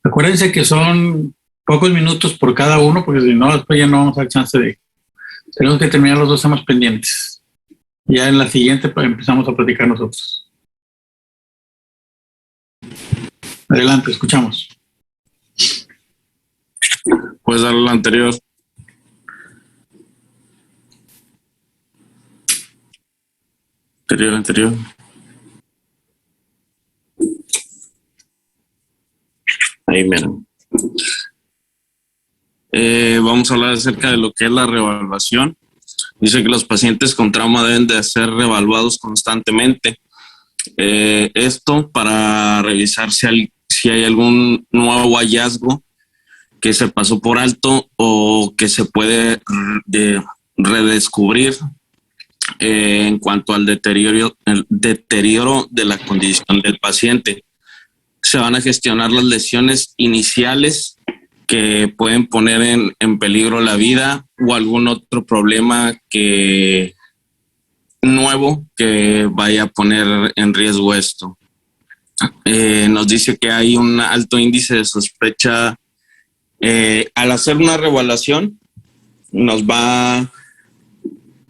Acuérdense que son pocos minutos por cada uno, porque si no, después ya no vamos a dar chance de... Tenemos que terminar los dos temas pendientes. Ya en la siguiente pues, empezamos a platicar nosotros. Adelante, escuchamos. Puedes dar lo anterior. Anterior. Ahí, miren. Vamos a hablar acerca de lo que es la reevaluación. Dice que los pacientes con trauma deben de ser reevaluados constantemente. Esto para revisar si hay algún nuevo hallazgo que se pasó por alto o que se puede redescubrir en cuanto al deterioro de la condición del paciente. Se van a gestionar las lesiones iniciales que pueden poner en peligro la vida o algún otro problema nuevo que vaya a poner en riesgo esto. Nos dice que hay un alto índice de sospecha. Al hacer una reevaluación, nos va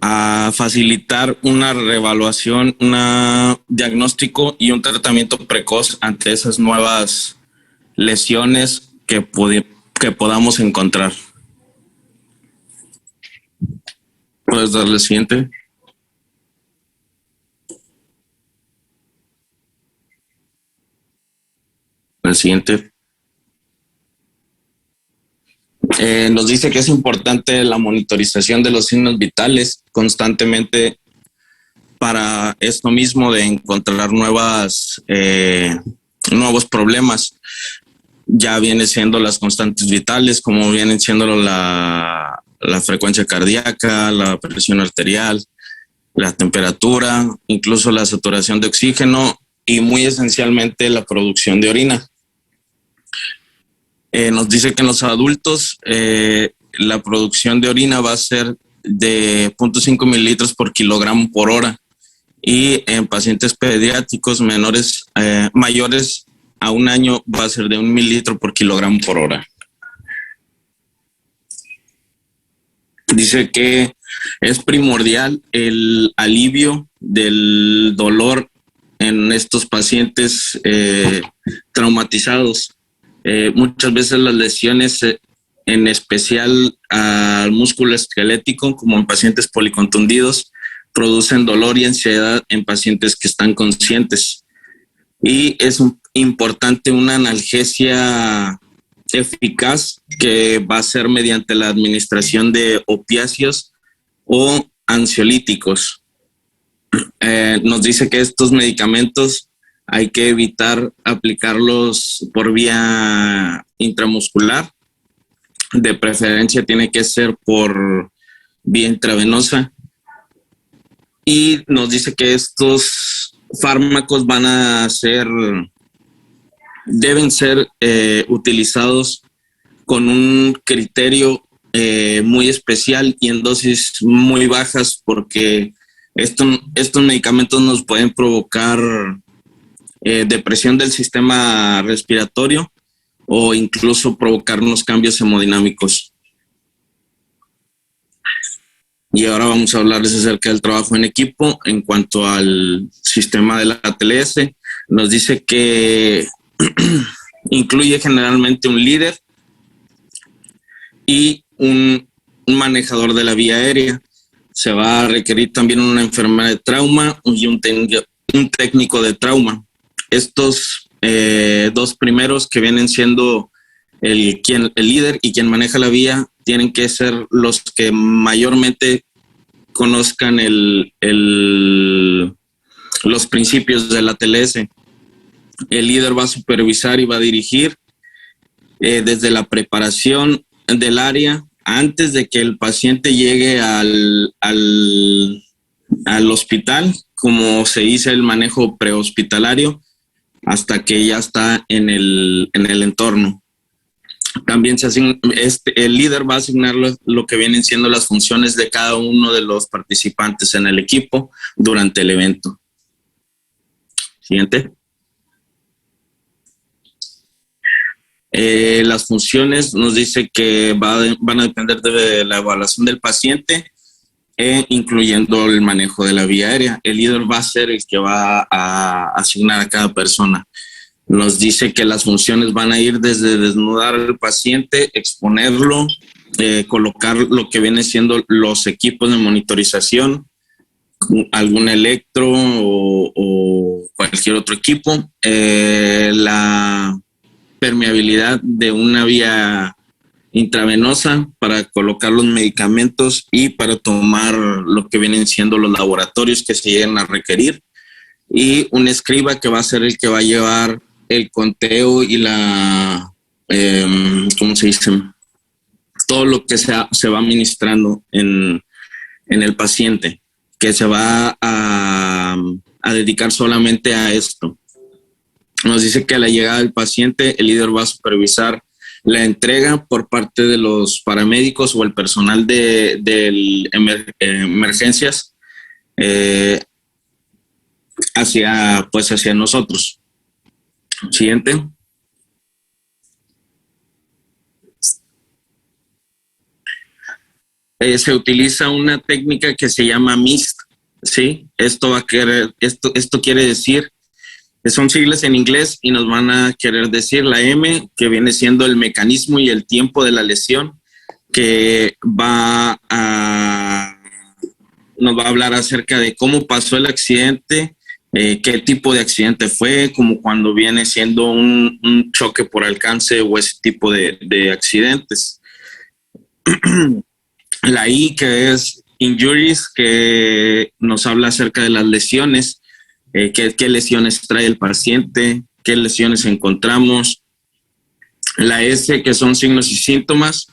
a facilitar una reevaluación, un diagnóstico y un tratamiento precoz ante esas nuevas lesiones que podamos encontrar. ¿Puedes darle el siguiente? El siguiente. Nos dice que es importante la monitorización de los signos vitales constantemente para esto mismo de encontrar nuevos problemas. Ya viene siendo las constantes vitales, como vienen siendo la frecuencia cardíaca, la presión arterial, la temperatura, incluso la saturación de oxígeno y muy esencialmente la producción de orina. Nos dice que en los adultos la producción de orina va a ser de 0.5 mililitros por kilogramo por hora y en pacientes pediátricos mayores a 1 año va a ser de 1 mililitro por kilogramo por hora. Dice que es primordial el alivio del dolor en estos pacientes traumatizados. Muchas veces las lesiones, en especial al músculo esquelético, como en pacientes policontundidos, producen dolor y ansiedad en pacientes que están conscientes. Y es importante una analgesia eficaz que va a ser mediante la administración de opiáceos o ansiolíticos. Nos dice que estos medicamentos hay que evitar aplicarlos por vía intramuscular. De preferencia tiene que ser por vía intravenosa. Y nos dice que estos fármacos deben ser utilizados con un criterio muy especial y en dosis muy bajas, porque estos medicamentos nos pueden provocar depresión del sistema respiratorio o incluso provocarnos cambios hemodinámicos. Y ahora vamos a hablarles acerca del trabajo en equipo. En cuanto al sistema de la ATLS, nos dice que incluye generalmente un líder y un manejador de la vía aérea. Se va a requerir también una enfermera de trauma y un técnico de trauma. Estos dos primeros, que vienen siendo el líder y quien maneja la vía, tienen que ser los que mayormente conozcan los principios de la ATLS. El líder va a supervisar y va a dirigir desde la preparación del área antes de que el paciente llegue al hospital, como se dice el manejo prehospitalario, hasta que ya está en el entorno. También el líder va a asignar lo que vienen siendo las funciones de cada uno de los participantes en el equipo durante el evento. Siguiente. Las funciones nos dice que van a depender de la evaluación del paciente, incluyendo el manejo de la vía aérea. El líder va a ser el que va a asignar a cada persona. Nos dice que las funciones van a ir desde desnudar al paciente, exponerlo, colocar lo que viene siendo los equipos de monitorización, algún electro o cualquier otro equipo, la permeabilidad de una vía intravenosa para colocar los medicamentos y para tomar lo que vienen siendo los laboratorios que se lleguen a requerir, y un escriba que va a ser el que va a llevar el conteo y la, ¿cómo se dice? Todo lo que se va administrando en el paciente, que se va a dedicar solamente a esto. Nos dice que a la llegada del paciente, el líder va a supervisar la entrega por parte de los paramédicos o el personal de emergencias hacia nosotros. Siguiente. Se utiliza una técnica que se llama MIST, ¿sí? Esto quiere decir, son siglas en inglés y nos van a querer decir la M, que viene siendo el mecanismo y el tiempo de la lesión, que nos va a hablar acerca de cómo pasó el accidente, qué tipo de accidente fue, como cuando viene siendo un choque por alcance o ese tipo de accidentes. La I, que es injuries, que nos habla acerca de las lesiones, qué lesiones trae el paciente, qué lesiones encontramos. La S, que son signos y síntomas,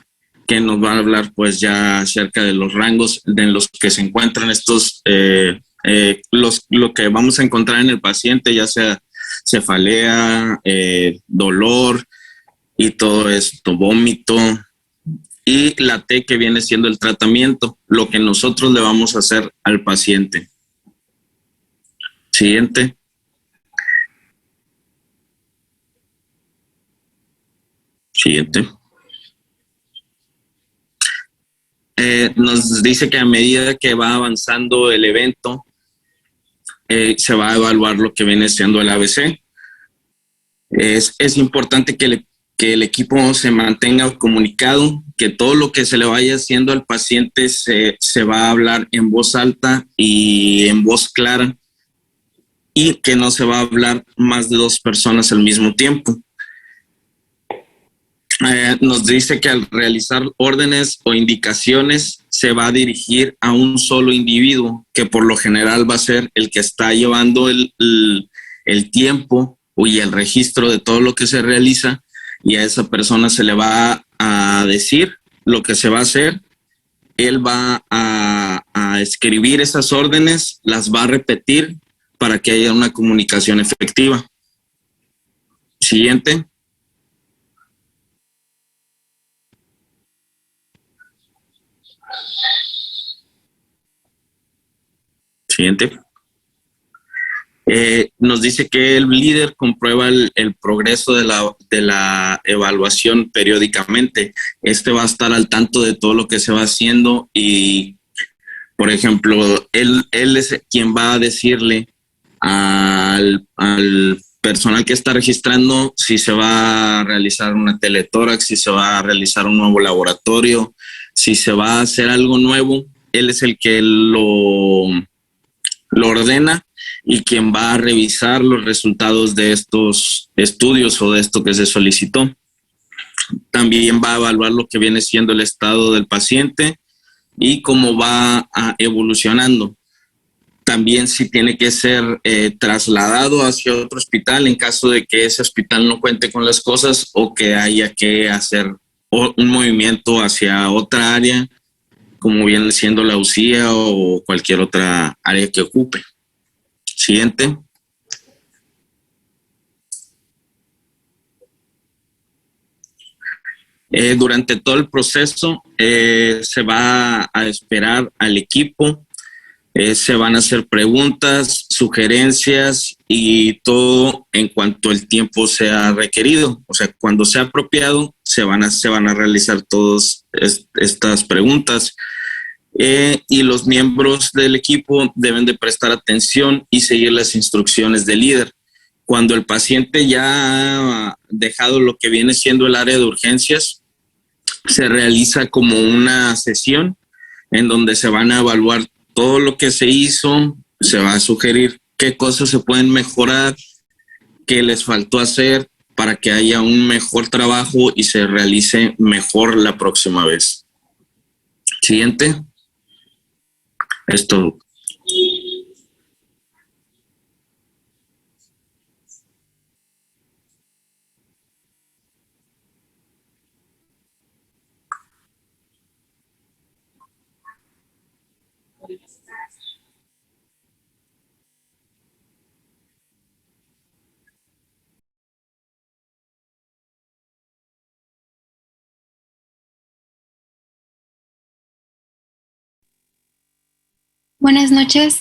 que nos van a hablar pues ya acerca de los rangos en los que se encuentran estos, lo que vamos a encontrar en el paciente, ya sea cefalea, dolor y todo esto, vómito. Y la T, que viene siendo el tratamiento, lo que nosotros le vamos a hacer al paciente. Siguiente. Siguiente. Nos dice que a medida que va avanzando el evento, se va a evaluar lo que viene siendo el ABC. Es importante que el equipo se mantenga comunicado, que todo lo que se le vaya haciendo al paciente se va a hablar en voz alta y en voz clara, y que no se va a hablar más de 2 personas al mismo tiempo. Nos dice que al realizar órdenes o indicaciones se va a dirigir a un solo individuo, que por lo general va a ser el que está llevando el tiempo y el registro de todo lo que se realiza, y a esa persona se le va a decir lo que se va a hacer. Él va a escribir esas órdenes, las va a repetir para que haya una comunicación efectiva. Siguiente. Siguiente. Nos dice que el líder comprueba el progreso de la evaluación periódicamente. Va a estar al tanto de todo lo que se va haciendo y, por ejemplo, él es quien va a decirle al personal que está registrando si se va a realizar una teletórax, si se va a realizar un nuevo laboratorio, si se va a hacer algo nuevo. Él es el que lo ordena y quien va a revisar los resultados de estos estudios o de esto que se solicitó. También va a evaluar lo que viene siendo el estado del paciente y cómo va evolucionando. También si tiene que ser trasladado hacia otro hospital en caso de que ese hospital no cuente con las cosas o que haya que hacer un movimiento hacia otra área, como viene siendo la UCIA o cualquier otra área que ocupe. Siguiente. Durante todo el proceso se va a esperar al equipo Se van a hacer preguntas, sugerencias y todo en cuanto el tiempo sea requerido. O sea, cuando sea apropiado, se van a realizar todas estas preguntas. Y los miembros del equipo deben de prestar atención y seguir las instrucciones del líder. Cuando el paciente ya ha dejado lo que viene siendo el área de urgencias, se realiza como una sesión en donde se van a evaluar todo lo que se hizo, se va a sugerir qué cosas se pueden mejorar, qué les faltó hacer para que haya un mejor trabajo y se realice mejor la próxima vez. Siguiente. Es todo. Buenas noches,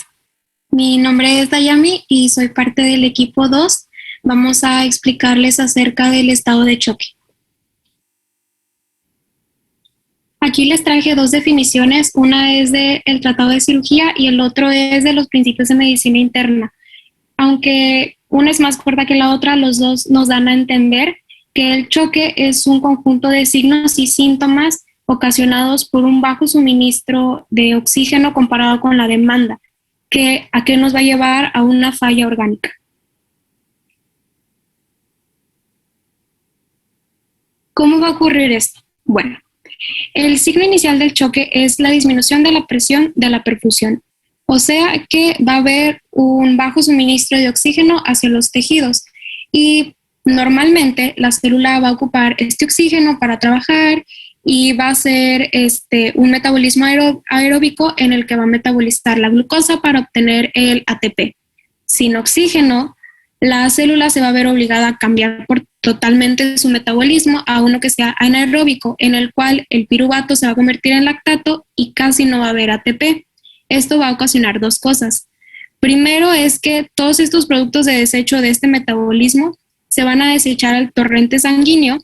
mi nombre es Dayami y soy parte del equipo 2. Vamos a explicarles acerca del estado de choque. Aquí les traje dos definiciones, una es del Tratado de Cirugía y el otro es de los principios de medicina interna. Aunque una es más corta que la otra, los dos nos dan a entender que el choque es un conjunto de signos y síntomas ocasionados por un bajo suministro de oxígeno comparado con la demanda, ¿a qué nos va a llevar? A una falla orgánica. ¿Cómo va a ocurrir esto? Bueno, el signo inicial del choque es la disminución de la presión de la perfusión, o sea que va a haber un bajo suministro de oxígeno hacia los tejidos y normalmente la célula va a ocupar este oxígeno para trabajar y va a ser un metabolismo aeróbico en el que va a metabolizar la glucosa para obtener el ATP. Sin oxígeno, la célula se va a ver obligada a cambiar totalmente su metabolismo a uno que sea anaeróbico, en el cual el piruvato se va a convertir en lactato y casi no va a haber ATP. Esto va a ocasionar dos cosas. Primero es que todos estos productos de desecho de este metabolismo se van a desechar al torrente sanguíneo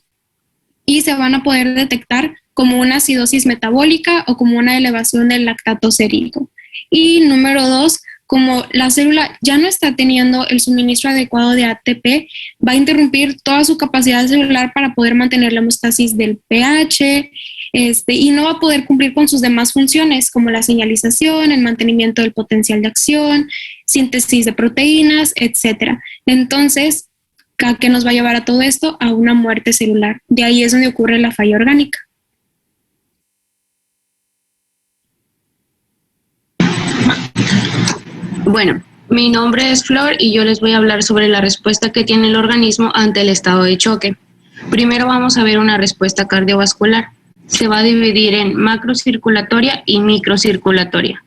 y se van a poder detectar como una acidosis metabólica o como una elevación del lactato sérico. Y número dos, como la célula ya no está teniendo el suministro adecuado de ATP, va a interrumpir toda su capacidad celular para poder mantener la homeostasis del pH, y no va a poder cumplir con sus demás funciones como la señalización, el mantenimiento del potencial de acción, síntesis de proteínas, etc. Entonces, ¿a qué nos va a llevar a todo esto? A una muerte celular. De ahí es donde ocurre la falla orgánica. Bueno, mi nombre es Flor y yo les voy a hablar sobre la respuesta que tiene el organismo ante el estado de choque. Primero vamos a ver una respuesta cardiovascular. Se va a dividir en macrocirculatoria y microcirculatoria.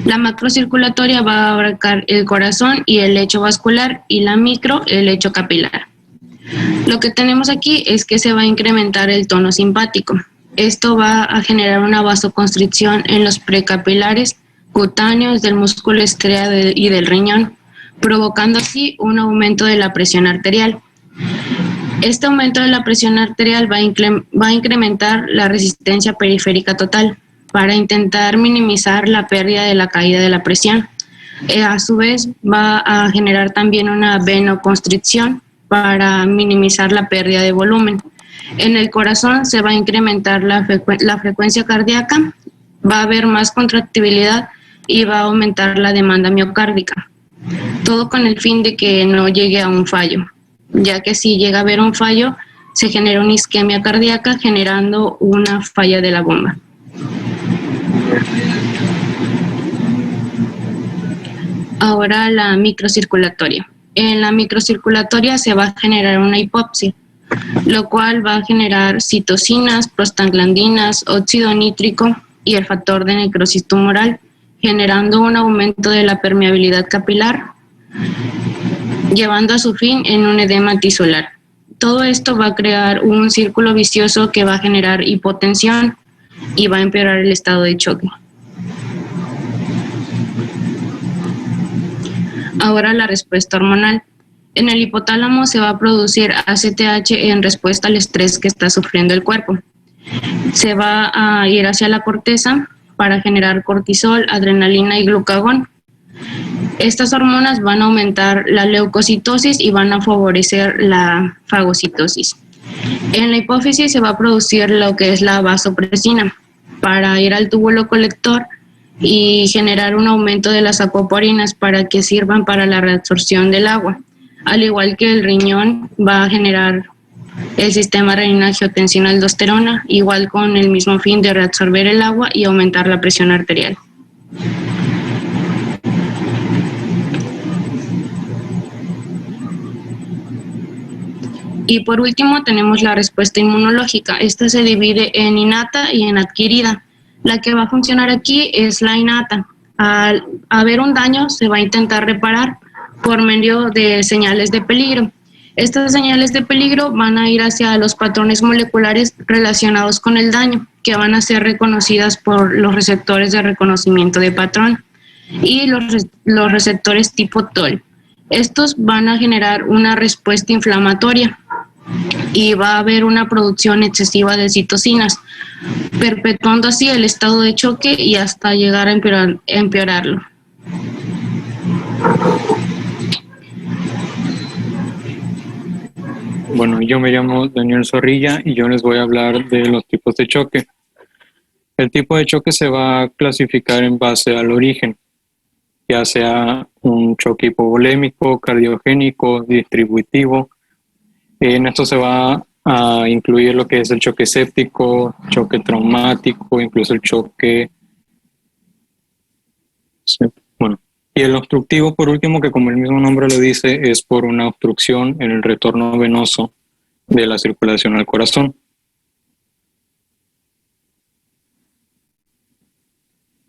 La macrocirculatoria va a abarcar el corazón y el lecho vascular y la micro, el lecho capilar. Lo que tenemos aquí es que se va a incrementar el tono simpático. Esto va a generar una vasoconstricción en los precapilares cutáneos del músculo estriado y del riñón, provocando así un aumento de la presión arterial. Este aumento de la presión arterial va a incrementar la resistencia periférica total para intentar minimizar la pérdida de la caída de la presión. A su vez, va a generar también una venoconstricción para minimizar la pérdida de volumen. En el corazón se va a incrementar la frecuencia cardíaca, va a haber más contractibilidad y va a aumentar la demanda miocárdica. Todo con el fin de que no llegue a un fallo, ya que si llega a haber un fallo, se genera una isquemia cardíaca generando una falla de la bomba. Ahora la microcirculatoria. En la microcirculatoria se va a generar una hipopsia, lo cual va a generar citocinas, prostaglandinas, óxido nítrico y el factor de necrosis tumoral, generando un aumento de la permeabilidad capilar, llevando a su fin en un edema tisular. Todo esto va a crear un círculo vicioso que va a generar hipotensión y va a empeorar el estado de choque. Ahora la respuesta hormonal. En el hipotálamo se va a producir ACTH en respuesta al estrés que está sufriendo el cuerpo. Se va a ir hacia la corteza para generar cortisol, adrenalina y glucagón. Estas hormonas van a aumentar la leucocitosis y van a favorecer la fagocitosis. En la hipófisis se va a producir lo que es la vasopresina para ir al túbulo colector y generar un aumento de las acuaporinas para que sirvan para la reabsorción del agua. Al igual que el riñón va a generar el sistema renina-angiotensina-aldosterona, igual con el mismo fin de reabsorber el agua y aumentar la presión arterial. Y por último tenemos la respuesta inmunológica. Esta se divide en innata y en adquirida. La que va a funcionar aquí es la innata. Al haber un daño se va a intentar reparar por medio de señales de peligro. Estas señales de peligro van a ir hacia los patrones moleculares relacionados con el daño, que van a ser reconocidas por los receptores de reconocimiento de patrón y los receptores tipo TOL. Estos van a generar una respuesta inflamatoria y va a haber una producción excesiva de citocinas, perpetuando así el estado de choque y hasta llegar a empeorarlo. Bueno, yo me llamo Daniel Zorrilla y yo les voy a hablar de los tipos de choque. El tipo de choque se va a clasificar en base al origen, ya sea un choque hipovolémico, cardiogénico, distributivo. En esto se va a incluir lo que es el choque séptico, choque traumático, incluso el choque... Bueno, y el obstructivo, por último, que como el mismo nombre lo dice, es por una obstrucción en el retorno venoso de la circulación al corazón.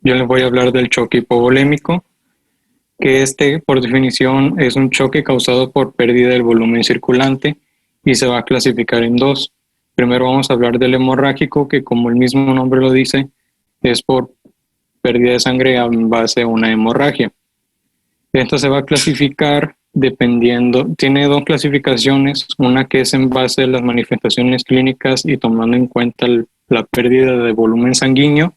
Yo les voy a hablar del choque hipovolémico, que por definición, es un choque causado por pérdida del volumen circulante y se va a clasificar en dos. Primero vamos a hablar del hemorrágico, que como el mismo nombre lo dice, es por pérdida de sangre en base a una hemorragia. Esto se va a clasificar tiene dos clasificaciones, una que es en base a las manifestaciones clínicas y tomando en cuenta la pérdida de volumen sanguíneo,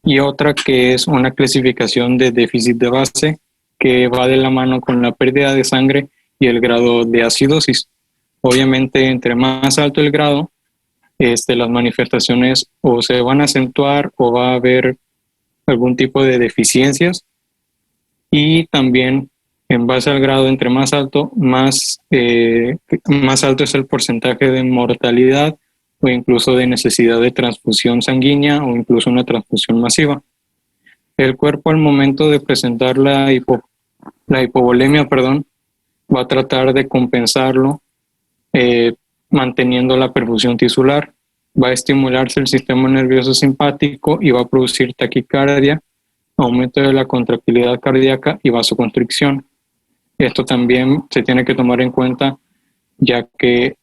y otra que es una clasificación de déficit de base, que va de la mano con la pérdida de sangre y el grado de acidosis. Obviamente, entre más alto el grado, las manifestaciones o se van a acentuar o va a haber algún tipo de deficiencias, y también en base al grado, entre más alto, más alto es el porcentaje de mortalidad o incluso de necesidad de transfusión sanguínea o incluso una transfusión masiva. El cuerpo al momento de presentar la hipovolemia, va a tratar de compensarlo manteniendo la perfusión tisular. Va a estimularse el sistema nervioso simpático y va a producir taquicardia, aumento de la contractilidad cardíaca y vasoconstricción. Esto también se tiene que tomar en cuenta, ya que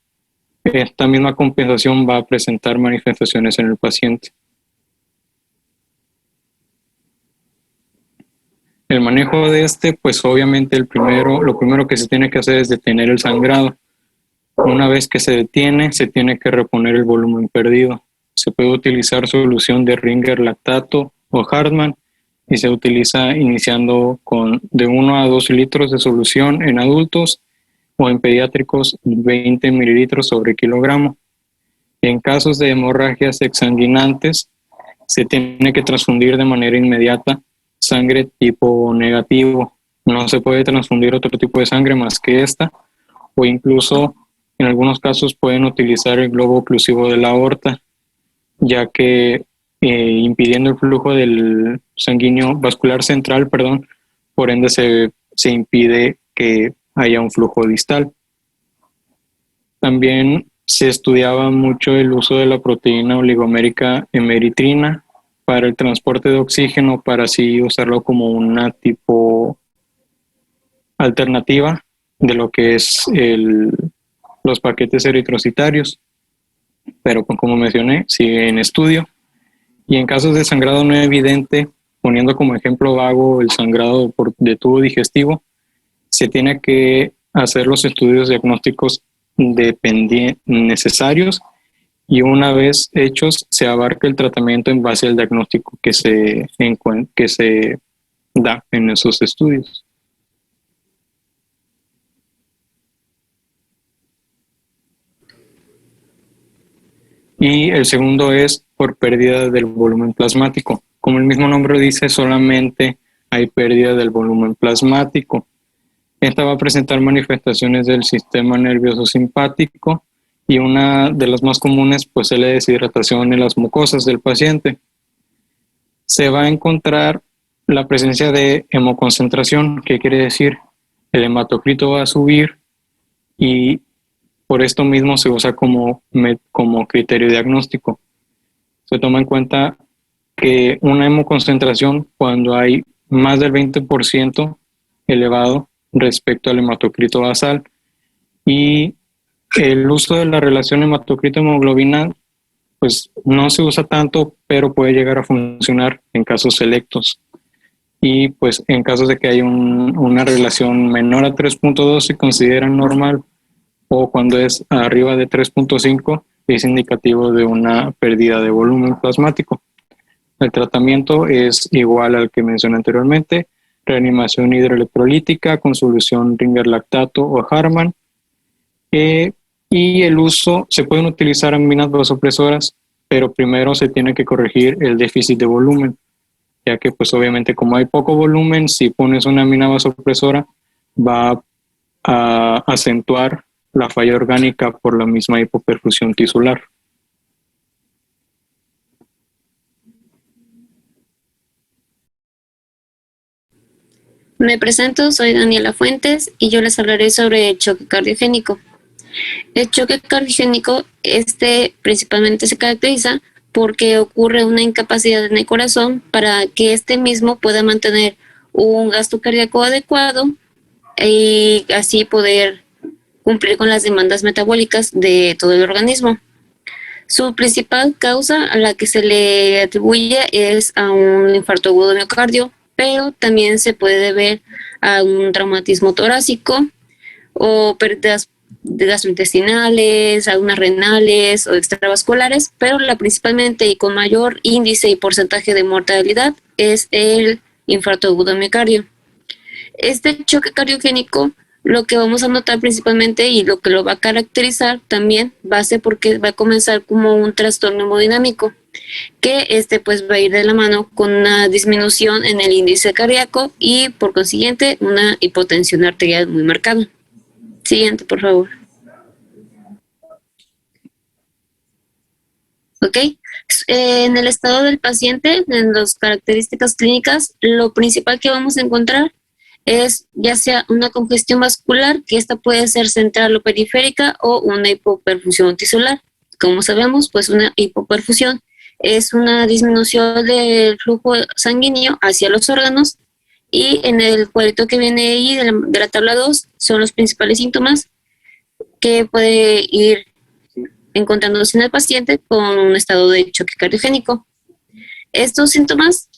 esta misma compensación va a presentar manifestaciones en el paciente. El manejo de pues obviamente lo primero que se tiene que hacer es detener el sangrado. Una vez que se detiene, se tiene que reponer el volumen perdido. Se puede utilizar solución de Ringer lactato o Hartmann y se utiliza iniciando de 1 a 2 litros de solución en adultos o en pediátricos 20 mililitros sobre kilogramo. En casos de hemorragias exsanguinantes, se tiene que transfundir de manera inmediata sangre tipo negativo. No se puede transfundir otro tipo de sangre más que esta, o incluso en algunos casos pueden utilizar el globo oclusivo de la aorta, ya que impidiendo el flujo del sanguíneo vascular central, por ende se impide que haya un flujo distal. También se estudiaba mucho el uso de la proteína oligomérica hemeritrina para el transporte de oxígeno, para así usarlo como una tipo alternativa de lo que es los paquetes eritrocitarios, pero como mencioné, sigue en estudio. Y en casos de sangrado no evidente, poniendo como ejemplo vago el sangrado de tubo digestivo, se tiene que hacer los estudios diagnósticos necesarios y una vez hechos se abarca el tratamiento en base al diagnóstico que se da en esos estudios. Y el segundo es por pérdida del volumen plasmático. Como el mismo nombre dice, solamente hay pérdida del volumen plasmático. Esta va a presentar manifestaciones del sistema nervioso simpático y una de las más comunes pues es la deshidratación en las mucosas del paciente. Se va a encontrar la presencia de hemoconcentración. ¿Qué quiere decir? El hematocrito va a subir y por esto mismo se usa como criterio diagnóstico. Se toma en cuenta que una hemoconcentración cuando hay más del 20% elevado respecto al hematocrito basal, y el uso de la relación hematocrito-hemoglobina pues no se usa tanto, pero puede llegar a funcionar en casos selectos. Y pues en casos de que hay una relación menor a 3.2 se considera normal, o cuando es arriba de 3.5 es indicativo de una pérdida de volumen plasmático. El tratamiento es igual al que mencioné anteriormente: reanimación hidroelectrolítica con solución Ringer lactato o Harman. Y el uso, se pueden utilizar aminas vasopresoras, pero primero se tiene que corregir el déficit de volumen, ya que pues obviamente como hay poco volumen, si pones una amina vasopresora va a acentuar la falla orgánica por la misma hipoperfusión tisular. Me presento, soy Daniela Fuentes y yo les hablaré sobre el choque cardiogénico. El choque cardiogénico, principalmente se caracteriza porque ocurre una incapacidad en el corazón para que mismo pueda mantener un gasto cardíaco adecuado y así poder cumplir con las demandas metabólicas de todo el organismo. Su principal causa a la que se le atribuye es a un infarto agudo de miocardio, pero también se puede deber a un traumatismo torácico o pérdidas gastrointestinales, algunas renales o extravasculares, pero la principalmente y con mayor índice y porcentaje de mortalidad es el infarto agudo de miocardio. Este choque cardiogénico, lo que vamos a notar principalmente y lo que lo va a caracterizar también va a ser porque va a comenzar como un trastorno hemodinámico, que pues va a ir de la mano con una disminución en el índice cardíaco y por consiguiente una hipotensión arterial muy marcada. Siguiente, por favor. Ok. En el estado del paciente, en las características clínicas, lo principal que vamos a encontrar es ya sea una congestión vascular, que esta puede ser central o periférica, o una hipoperfusión tisular. Como sabemos, pues una hipoperfusión es una disminución del flujo sanguíneo hacia los órganos, y en el cuadrito que viene ahí de la tabla 2 son los principales síntomas que puede ir encontrándose en el paciente con un estado de choque cardiogénico. Estos síntomas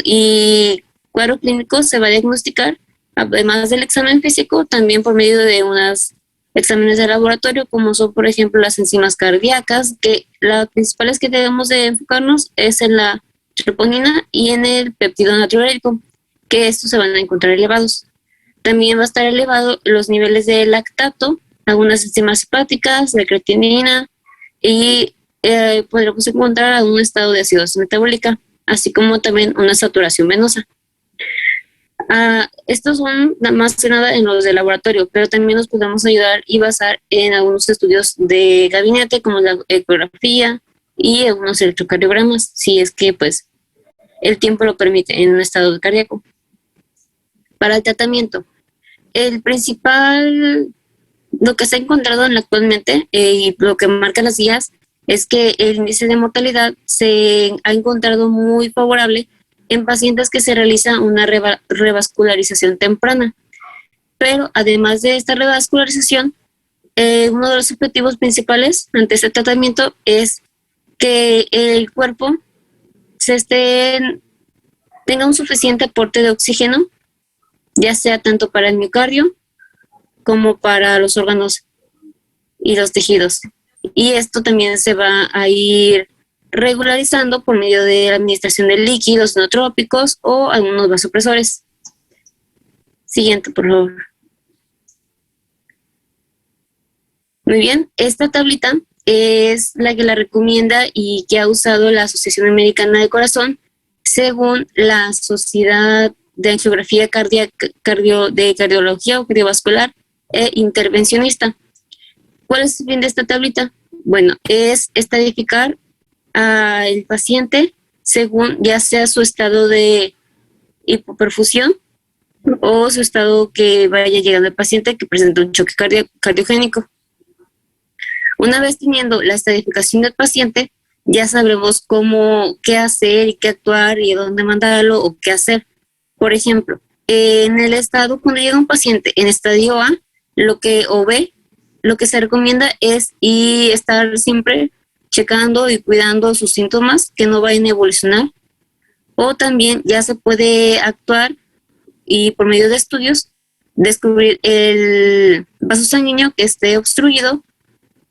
y cuadro clínico se va a diagnosticar, además del examen físico, también por medio de unos exámenes de laboratorio, como son, por ejemplo, las enzimas cardíacas, que las principales que debemos de enfocarnos es en la troponina y en el péptido natriurético, que estos se van a encontrar elevados. También va a estar elevado los niveles de lactato, algunas enzimas hepáticas, de creatinina, y podremos encontrar un estado de acidosis metabólica, así como también una saturación venosa. Estos son más que nada en los de laboratorio, pero también nos podemos ayudar y basar en algunos estudios de gabinete, como la ecografía y algunos electrocardiogramas, si es que pues el tiempo lo permite en un estado cardíaco. Para el tratamiento, el principal, lo que se ha encontrado actualmente y lo que marca las guías, es que el índice de mortalidad se ha encontrado muy favorable en pacientes que se realiza una revascularización temprana. Pero además de esta revascularización, uno de los objetivos principales ante este tratamiento es que el cuerpo tenga un suficiente aporte de oxígeno, ya sea tanto para el miocardio como para los órganos y los tejidos. Y esto también se va a ir regularizando por medio de la administración de líquidos nootrópicos o algunos vasopresores. Siguiente, por favor. Muy bien, esta tablita es la que la recomienda y que ha usado la Asociación Americana de Corazón según la Sociedad de Angiografía de Cardiología o Cardiovascular e Intervencionista. ¿Cuál es el fin de esta tablita? Bueno, es estadificar al paciente según ya sea su estado de hipoperfusión o su estado que vaya llegando al paciente que presenta un choque cardiogénico. Una vez teniendo la estadificación del paciente, ya sabremos qué hacer y qué actuar y a dónde mandarlo o qué hacer. Por ejemplo, en el estado, cuando llega un paciente en estadio A, lo que se recomienda es estar siempre checando y cuidando sus síntomas, que no vayan a evolucionar. O también ya se puede actuar y por medio de estudios descubrir el vaso sanguíneo que esté obstruido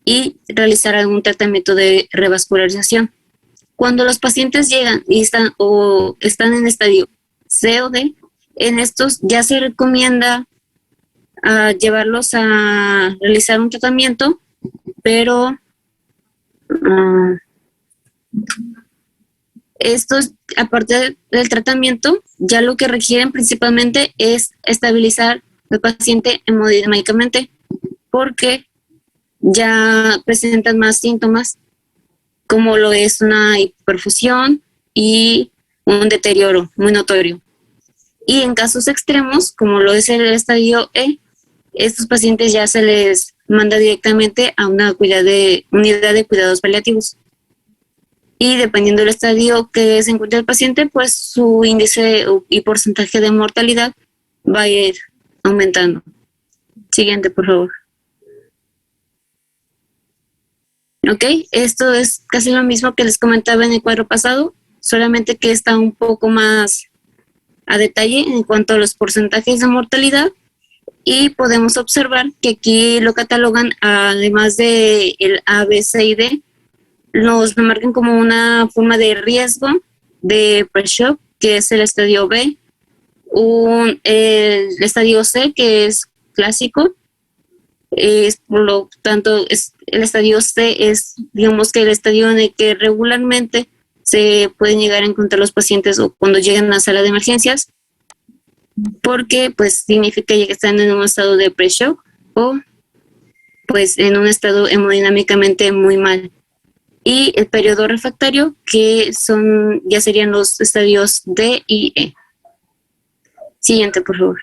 y realizar algún tratamiento de revascularización. Cuando los pacientes llegan y están en estadio C o D, en estos ya se recomienda llevarlos a realizar un tratamiento, pero estos, aparte del tratamiento, ya lo que requieren principalmente es estabilizar al paciente hemodinámicamente, porque ya presentan más síntomas, como lo es una hiperfusión y un deterioro muy notorio. Y en casos extremos, como lo es el estadio E, estos pacientes ya se les manda directamente a una unidad de cuidados paliativos. Y dependiendo del estadio que se encuentre el paciente, pues su índice y porcentaje de mortalidad va a ir aumentando. Siguiente, por favor. Ok, esto es casi lo mismo que les comentaba en el cuadro pasado, solamente que está un poco más a detalle en cuanto a los porcentajes de mortalidad, y podemos observar que aquí lo catalogan, además de el A, B, C y D, nos marcan como una forma de riesgo de pre-shock, que es el estadio B, el estadio C, que es clásico. Por lo tanto, el estadio C es, digamos, que el estadio en el que regularmente se pueden llegar a encontrar los pacientes o cuando llegan a la sala de emergencias, porque pues significa que están en un estado de pre-shock o pues en un estado hemodinámicamente muy mal. Y el periodo refractario, que ya serían los estadios D y E. Siguiente, por favor.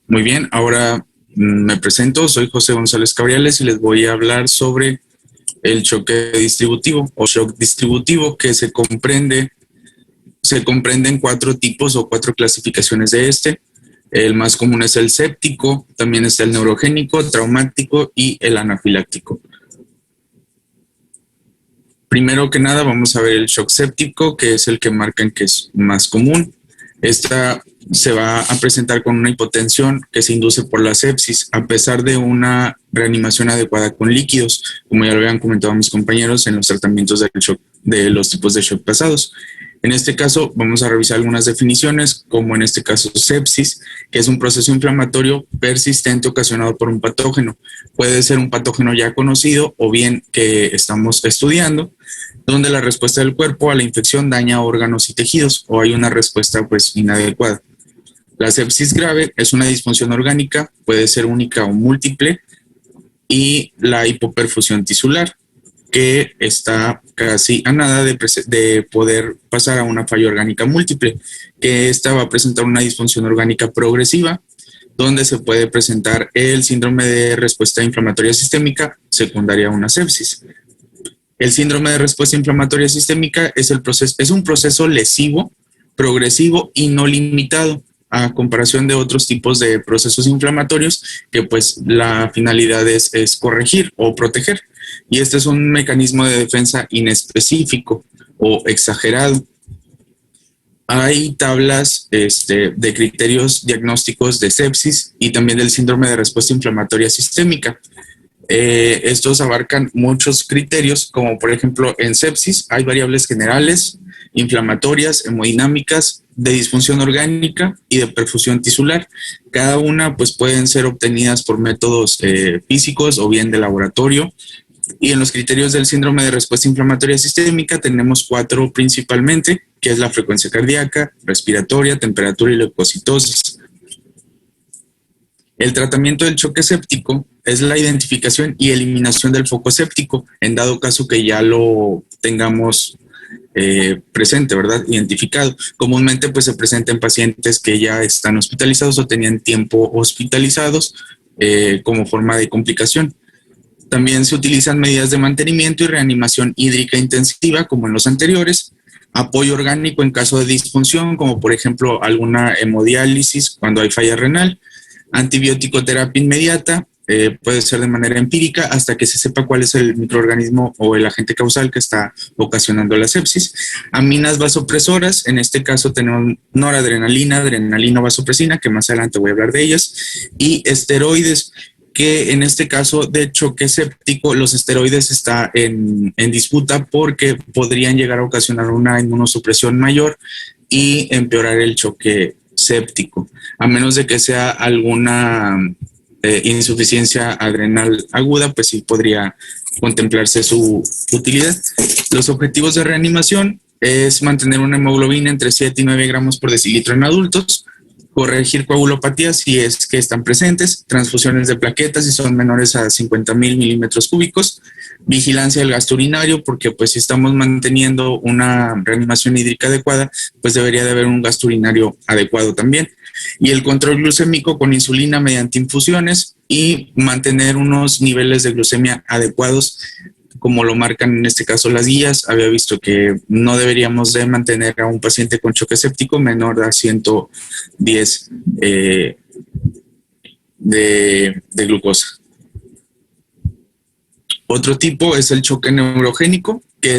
Muy bien, ahora me presento, soy José González Cabriales y les voy a hablar sobre el choque distributivo o shock distributivo, que se comprende en 4 tipos o 4 clasificaciones de este. El más común es el séptico, también está el neurogénico, traumático y el anafiláctico. Primero que nada vamos a ver el shock séptico, que es el que marcan que es más común. Esta se va a presentar con una hipotensión que se induce por la sepsis, a pesar de una reanimación adecuada con líquidos, como ya lo habían comentado mis compañeros en los tratamientos del shock, de los tipos de shock pasados. En este caso vamos a revisar algunas definiciones, como en este caso sepsis, que es un proceso inflamatorio persistente ocasionado por un patógeno. Puede ser un patógeno ya conocido o bien que estamos estudiando, donde la respuesta del cuerpo a la infección daña órganos y tejidos o hay una respuesta pues inadecuada. La sepsis grave es una disfunción orgánica, puede ser única o múltiple, y la hipoperfusión tisular, que está casi a nada de poder pasar a una falla orgánica múltiple, que esta va a presentar una disfunción orgánica progresiva, donde se puede presentar el síndrome de respuesta inflamatoria sistémica secundaria a una sepsis. El síndrome de respuesta inflamatoria sistémica es un proceso lesivo, progresivo y no limitado, a comparación de otros tipos de procesos inflamatorios que pues la finalidad es corregir o proteger. Y este es un mecanismo de defensa inespecífico o exagerado. hay tablas de criterios diagnósticos de sepsis y también del síndrome de respuesta inflamatoria sistémica. Estos abarcan muchos criterios, como por ejemplo en sepsis hay variables generales, inflamatorias, hemodinámicas, de disfunción orgánica y de perfusión tisular. Cada una pues pueden ser obtenidas por métodos físicos o bien de laboratorio. Y en los criterios del síndrome de respuesta inflamatoria sistémica tenemos 4 principalmente, que es la frecuencia cardíaca, respiratoria, temperatura y leucocitosis. El tratamiento del choque séptico es la identificación y eliminación del foco séptico, en dado caso que ya lo tengamos presente, ¿verdad? Identificado. Comúnmente pues se presenta en pacientes que ya están hospitalizados o tenían tiempo hospitalizados como forma de complicación. También se utilizan medidas de mantenimiento y reanimación hídrica intensiva, como en los anteriores, apoyo orgánico en caso de disfunción, como por ejemplo alguna hemodiálisis cuando hay falla renal, antibiótico terapia inmediata, puede ser de manera empírica hasta que se sepa cuál es el microorganismo o el agente causal que está ocasionando la sepsis. Aminas vasopresoras, en este caso tenemos noradrenalina, adrenalina, vasopresina, que más adelante voy a hablar de ellas, y esteroides, que en este caso de choque séptico, los esteroides están en disputa porque podrían llegar a ocasionar una inmunosupresión mayor y empeorar el choque séptico, a menos de que sea alguna insuficiencia adrenal aguda, pues sí podría contemplarse su utilidad. Los objetivos de reanimación es mantener una hemoglobina entre 7 y 9 gramos por decilitro en adultos, corregir coagulopatías si es que están presentes, transfusiones de plaquetas si son menores a 50,000 milímetros cúbicos, vigilancia del gasto urinario, porque pues si estamos manteniendo una reanimación hídrica adecuada, pues debería de haber un gasto urinario adecuado también. Y el control glucémico con insulina mediante infusiones y mantener unos niveles de glucemia adecuados, como lo marcan en este caso las guías. Había visto que no deberíamos de mantener a un paciente con choque séptico menor a 110 de glucosa. Otro tipo es el choque neurogénico, que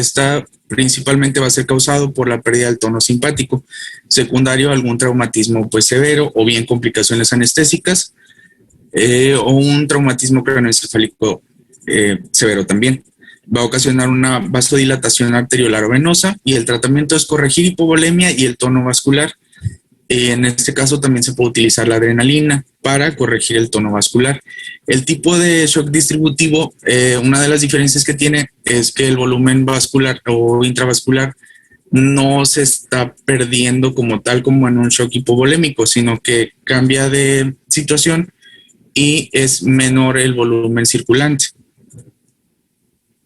principalmente va a ser causado por la pérdida del tono simpático, secundario a algún traumatismo pues severo o bien complicaciones anestésicas o un traumatismo craneoencefálico severo también. Va a ocasionar una vasodilatación arteriolar o venosa y el tratamiento es corregir hipovolemia y el tono vascular. En este caso también se puede utilizar la adrenalina para corregir el tono vascular. El tipo de shock distributivo, una de las diferencias que tiene es que el volumen vascular o intravascular no se está perdiendo como tal como en un shock hipovolémico, sino que cambia de situación y es menor el volumen circulante.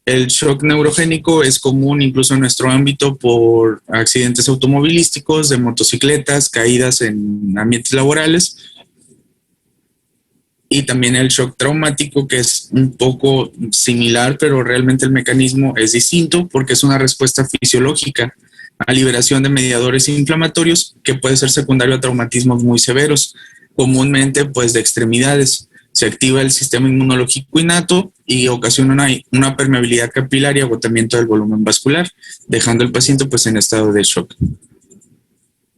El shock neurogénico es común incluso en nuestro ámbito por accidentes automovilísticos, de motocicletas, caídas en ambientes laborales. Y también el shock traumático, que es un poco similar, pero realmente el mecanismo es distinto porque es una respuesta fisiológica a liberación de mediadores inflamatorios que puede ser secundario a traumatismos muy severos, comúnmente pues de extremidades. Se activa el sistema inmunológico innato y ocasiona una permeabilidad capilar y agotamiento del volumen vascular, dejando al paciente pues en estado de shock.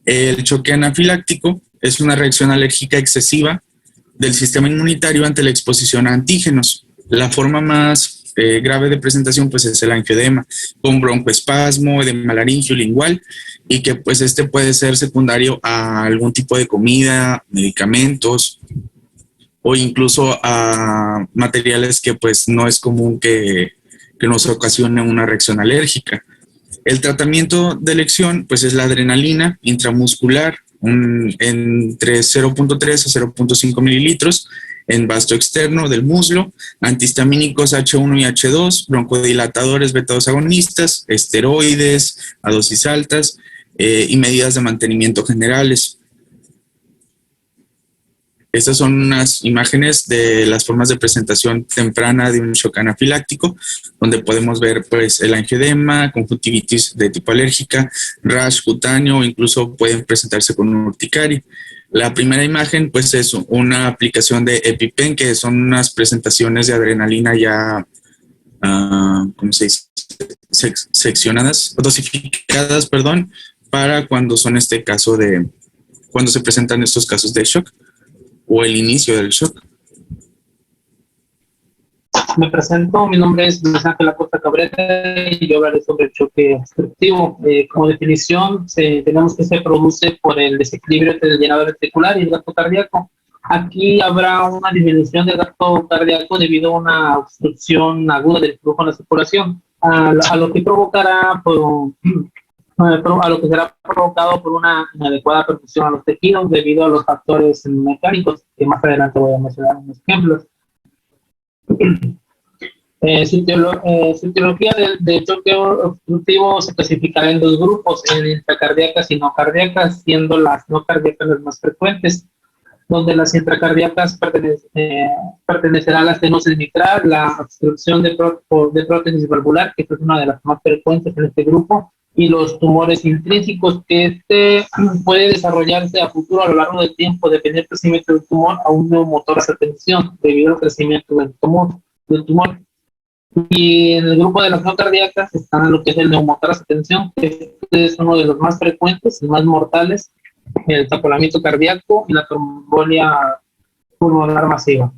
El choque anafiláctico es una reacción alérgica excesiva del sistema inmunitario ante la exposición a antígenos. La forma más grave de presentación pues es el angioedema, con broncoespasmo, edema laringio lingual, y que pues puede ser secundario a algún tipo de comida, medicamentos, o incluso a materiales que pues no es común que nos ocasione una reacción alérgica. El tratamiento de elección pues es la adrenalina intramuscular, entre 0.3 a 0.5 mililitros en vasto externo del muslo, antihistamínicos H1 y H2, broncodilatadores beta-2 agonistas, esteroides a dosis altas y medidas de mantenimiento generales. Estas son unas imágenes de las formas de presentación temprana de un shock anafiláctico, donde podemos ver pues el angioedema, conjuntivitis de tipo alérgica, rash cutáneo, o incluso pueden presentarse con un urticaria. La primera imagen pues es una aplicación de EpiPen, que son unas presentaciones de adrenalina ya, ¿cómo se dice? Seccionadas, dosificadas, perdón, para cuando cuando se presentan estos casos de shock o el inicio del shock. Me presento, mi nombre es Luis Ángel Acosta Cabrera y yo hablaré sobre el choque obstructivo. Como definición, tenemos que se produce por el desequilibrio entre el llenado ventricular y el gasto cardíaco. Aquí habrá una disminución del gasto cardíaco debido a una obstrucción aguda del flujo en la circulación, a lo que provocará a lo que será provocado por una inadecuada perfusión a los tejidos debido a los factores mecánicos, que más adelante voy a mencionar unos ejemplos. Su etiología del choque obstructivo se clasificará en dos grupos, en intracardíacas y no cardíacas, siendo las no cardíacas las más frecuentes, donde las intracardíacas pertenecerá a la estenosis mitral, la obstrucción de prótesis valvular, que es una de las más frecuentes en este grupo, y los tumores intrínsecos, que puede desarrollarse a futuro a lo largo del tiempo, dependiendo del crecimiento del tumor, a un neumotoras a tensión, debido al crecimiento del tumor. Y en el grupo de las no cardíacas están lo que es el neumotoras a tensión, que es uno de los más frecuentes y más mortales, el taponamiento cardíaco y la trombolia pulmonar masiva.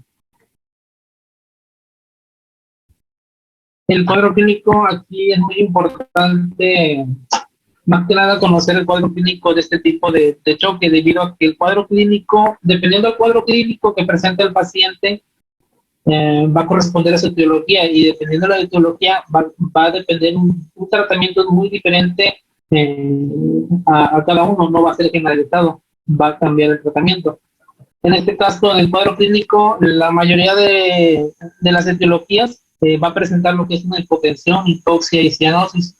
El cuadro clínico, aquí es muy importante, más que nada, conocer el cuadro clínico de este tipo de choque, debido a que el cuadro clínico, dependiendo del cuadro clínico que presenta el paciente, va a corresponder a su etiología, y dependiendo de la etiología va a depender un tratamiento muy diferente a cada uno, no va a ser generalizado, va a cambiar el tratamiento. En este caso, en el cuadro clínico, la mayoría de las etiologías va a presentar lo que es una hipotensión, hipoxia y cianosis.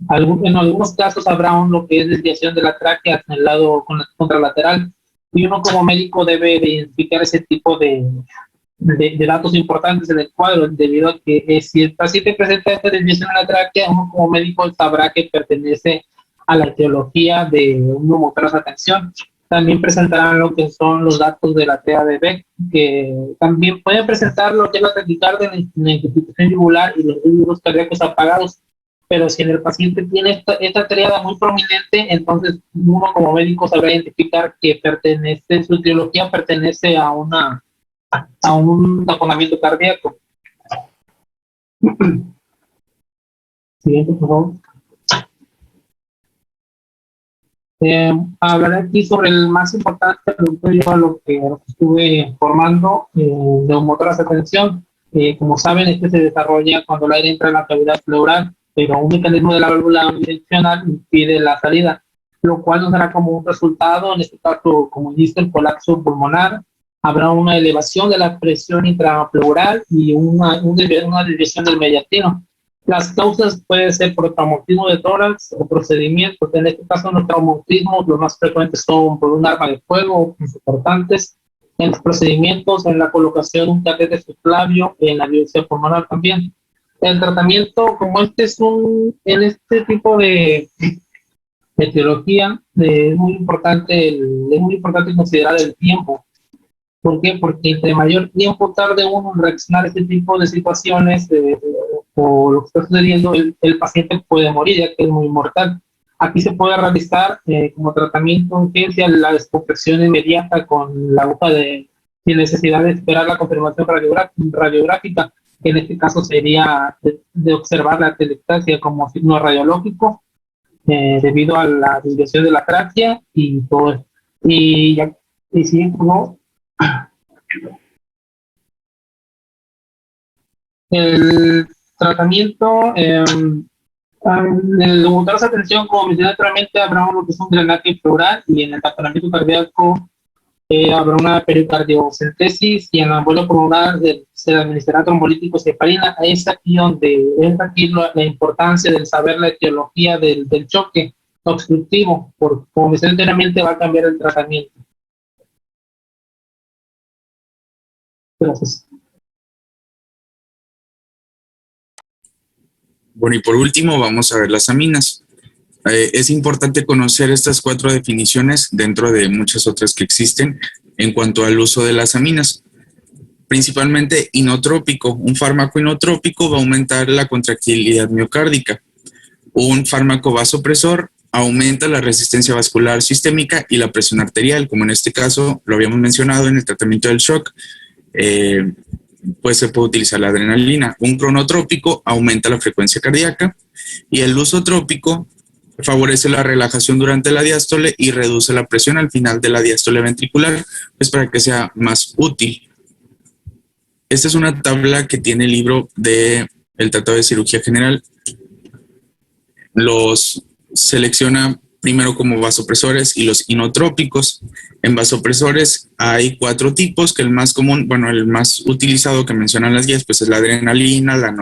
En algunos casos habrá lo que es desviación de la tráquea en el lado contralateral, y uno como médico debe de identificar ese tipo de datos importantes en el cuadro, debido a que si el paciente presenta esta desviación en la tráquea, uno como médico sabrá que pertenece a la etiología de un neumotoras a tensión. También presentarán lo que son los datos de la TEA de Beck, que también pueden presentar lo que es la taquicardia, la insuficiencia yugular y los ritmos cardíacos apagados. Pero si en el paciente tiene esta triada muy prominente, entonces uno como médico sabrá identificar que su etiología pertenece a un taponamiento cardíaco. Siguiente, por favor. Hablaré aquí sobre el más importante, producto yo a lo que estuve formando, neumotoras a tensión. Como saben, este se desarrolla cuando el aire entra en la cavidad pleural, pero un mecanismo de la válvula unidireccional impide la salida, lo cual nos dará como un resultado, en este caso, como dice, el colapso pulmonar. Habrá una elevación de la presión intrapleural y una desviación del mediastino. Las causas pueden ser por traumatismo de tórax o procedimientos. En este caso, los traumatismos los más frecuentes son por un arma de fuego, importantes. En los procedimientos, en la colocación de un catéter subclavio, en la biopsia pulmonar también. El tratamiento, como en este tipo de etiología, es muy importante considerar el tiempo. ¿Por qué? Porque entre mayor tiempo tarde uno en reaccionar a este tipo de situaciones o lo que está sucediendo, el paciente puede morir, ya que es muy mortal. Aquí se puede realizar como tratamiento de urgencia la descompresión inmediata con la aguja sin necesidad de esperar la confirmación radiográfica, que en este caso sería de observar la atelectasia como signo radiológico debido a la desviación de la tráquea y todo esto. Y si no, el tratamiento, en el neumotoras a tensión, como mencioné anteriormente, habrá lo que es un drenaje pleural, y en el taponamiento cardíaco habrá una pericardiocentesis, y en la embolia pulmonar se administrará trombolíticos y heparina. Es aquí la importancia de saber la etiología del choque obstructivo, porque como mencioné anteriormente va a cambiar el tratamiento. Gracias. Bueno, y por último vamos a ver las aminas. Es importante conocer estas 4 definiciones dentro de muchas otras que existen en cuanto al uso de las aminas. Principalmente inotrópico. Un fármaco inotrópico va a aumentar la contractilidad miocárdica. Un fármaco vasopresor aumenta la resistencia vascular sistémica y la presión arterial, como en este caso lo habíamos mencionado en el tratamiento del shock. Pues se puede utilizar la adrenalina. Un cronotrópico aumenta la frecuencia cardíaca y el lusotrópico favorece la relajación durante la diástole y reduce la presión al final de la diástole ventricular, pues para que sea más útil. Esta es una tabla que tiene el libro de el Tratado de Cirugía General. Los selecciona primero como vasopresores y los inotrópicos. En vasopresores hay 4 tipos, que el más común, bueno, el más utilizado que mencionan las guías, pues es la adrenalina, la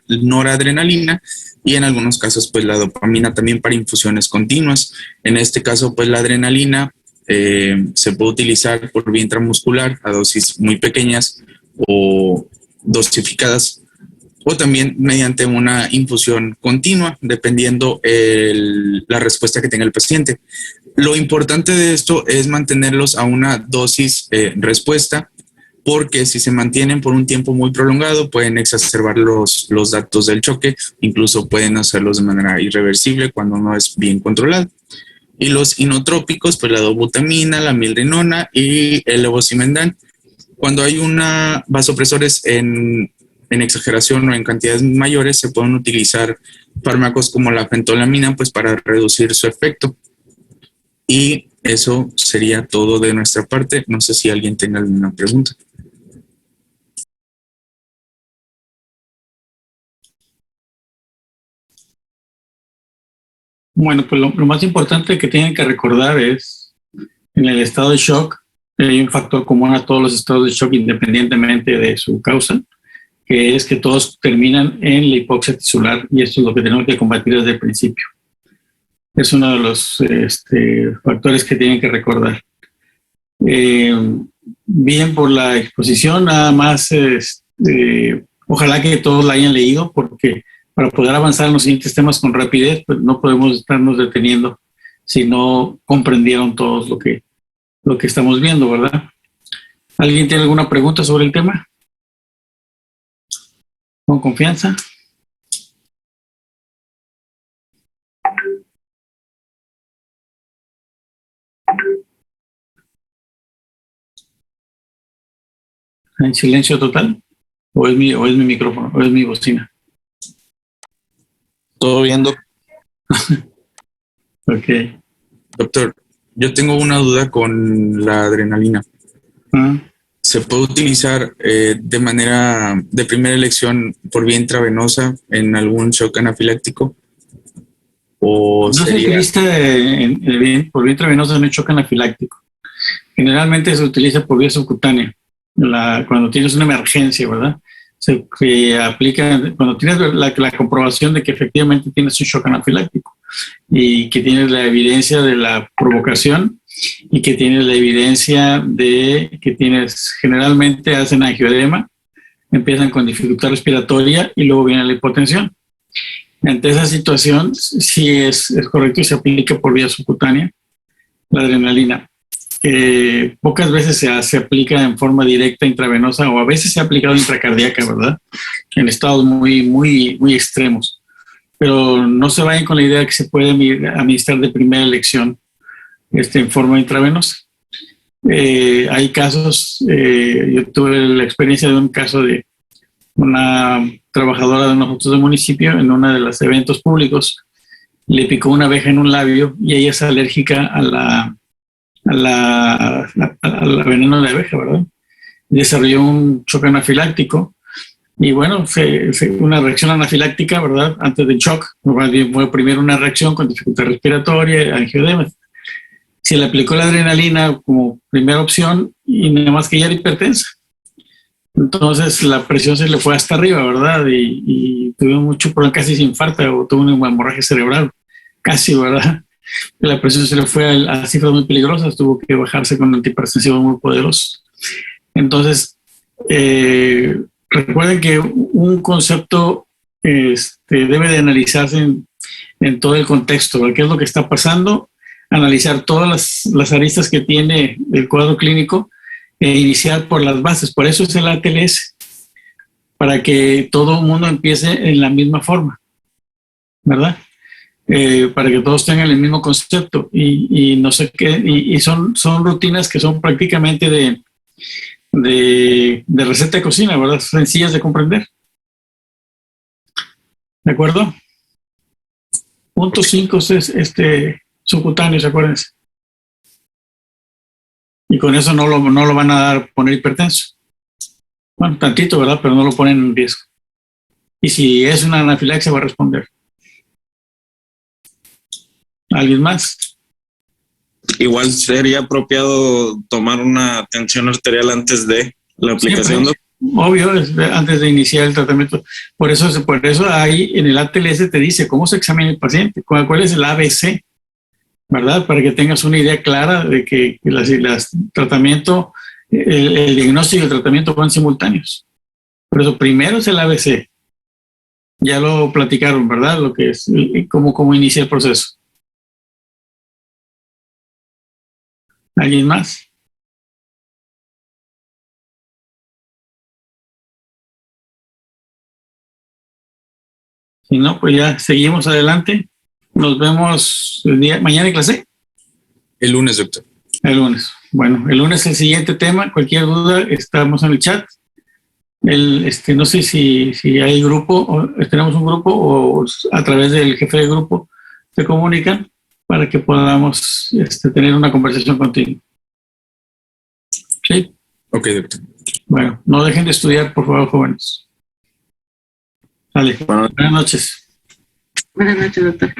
noradrenalina y en algunos casos pues la dopamina también para infusiones continuas. En este caso pues la adrenalina se puede utilizar por vía intramuscular a dosis muy pequeñas o dosificadas, o también mediante una infusión continua, dependiendo la respuesta que tenga el paciente. Lo importante de esto es mantenerlos a una dosis respuesta, porque si se mantienen por un tiempo muy prolongado pueden exacerbar los datos del choque, incluso pueden hacerlos de manera irreversible cuando no es bien controlado. Y los inotrópicos, pues la dobutamina, la milrinona y el levosimendan. Cuando hay vasopresores en exageración o en cantidades mayores, se pueden utilizar fármacos como la fentolamina pues para reducir su efecto. Y eso sería todo de nuestra parte. No sé si alguien tenga alguna pregunta. Bueno, pues lo más importante que tienen que recordar es, en el estado de shock, hay un factor común a todos los estados de shock independientemente de su causa, que es que todos terminan en la hipoxia tisular, y esto es lo que tenemos que combatir desde el principio. Es uno de los factores que tienen que recordar. Bien por la exposición, nada más, ojalá que todos la hayan leído, porque para poder avanzar en los siguientes temas con rapidez, pues no podemos estarnos deteniendo si no comprendieron todos lo que estamos viendo, ¿verdad? ¿Alguien tiene alguna pregunta sobre el tema? Con confianza. ¿En silencio total? ¿O es mi micrófono? ¿O es mi bocina? Todo viendo. Ok. Doctor, yo tengo una duda con la adrenalina. ¿Se puede utilizar de manera de primera elección por vía intravenosa en algún shock anafiláctico? ¿O no sería? se utiliza por vía intravenosa en el shock anafiláctico. Generalmente se utiliza por vía subcutánea. Cuando tienes una emergencia, ¿verdad? Se aplica cuando tienes la comprobación de que efectivamente tienes un shock anafiláctico y que tienes la evidencia de la provocación y que tienes la evidencia de que generalmente hacen angioedema, empiezan con dificultad respiratoria y luego viene la hipotensión. Ante esa situación, sí es correcto y se aplica por vía subcutánea la adrenalina. Pocas veces se aplica en forma directa intravenosa, o a veces se ha aplicado intracardíaca, ¿verdad? En estados muy, muy, muy extremos. Pero no se vayan con la idea que se puede administrar de primera elección en forma intravenosa. Hay casos, yo tuve la experiencia de un caso de una trabajadora de nosotros del municipio en uno de los eventos públicos, le picó una abeja en un labio y ella es alérgica a la veneno de abeja, ¿verdad? Desarrolló un shock anafiláctico y bueno, fue una reacción anafiláctica, ¿verdad? Antes del shock, fue primero una reacción con dificultad respiratoria, angioedema. Se le aplicó la adrenalina como primera opción y nada más que ella era hipertensa. Entonces la presión se le fue hasta arriba, ¿verdad? Y tuvo mucho problema, casi se infarta o tuvo una hemorragia cerebral, casi, ¿verdad? La presión se le fue a cifras muy peligrosas, tuvo que bajarse con antihipertensivos muy poderosos. Entonces, recuerden que un concepto debe de analizarse en todo el contexto, ¿verdad? ¿Qué es lo que está pasando? Analizar todas las aristas que tiene el cuadro clínico e iniciar por las bases. Por eso es el ATLS, para que todo el mundo empiece en la misma forma, ¿verdad? para que todos tengan el mismo concepto y no sé qué, y son rutinas que son prácticamente de receta de cocina, ¿verdad? Sencillas de comprender. ¿De acuerdo? Punto 5 es subcutáneos, acuérdense. Y con eso no lo van a poner hipertenso. Bueno, tantito, ¿verdad? Pero no lo ponen en riesgo. Y si es una anafilaxia, va a responder. ¿Alguien más? Igual sería apropiado tomar una tensión arterial antes de la aplicación. Siempre, obvio, antes de iniciar el tratamiento. Por eso ahí en el ATLS te dice cómo se examina el paciente, cuál es el ABC, ¿verdad? Para que tengas una idea clara de que tratamiento, el diagnóstico y el tratamiento van simultáneos. Por eso primero es el ABC. Ya lo platicaron, ¿verdad? Lo que es, cómo inicia el proceso. ¿Alguien más? Si no, pues ya seguimos adelante. Nos vemos mañana en clase. El lunes, doctor. El lunes. Bueno, el lunes el siguiente tema. Cualquier duda, estamos en el chat. No sé si hay grupo, o tenemos un grupo o a través del jefe de grupo se comunican para que podamos tener una conversación contigo. ¿Sí? Ok, doctor. Bueno, no dejen de estudiar, por favor, jóvenes. Vale. Buenas noches. Buenas noches, doctor.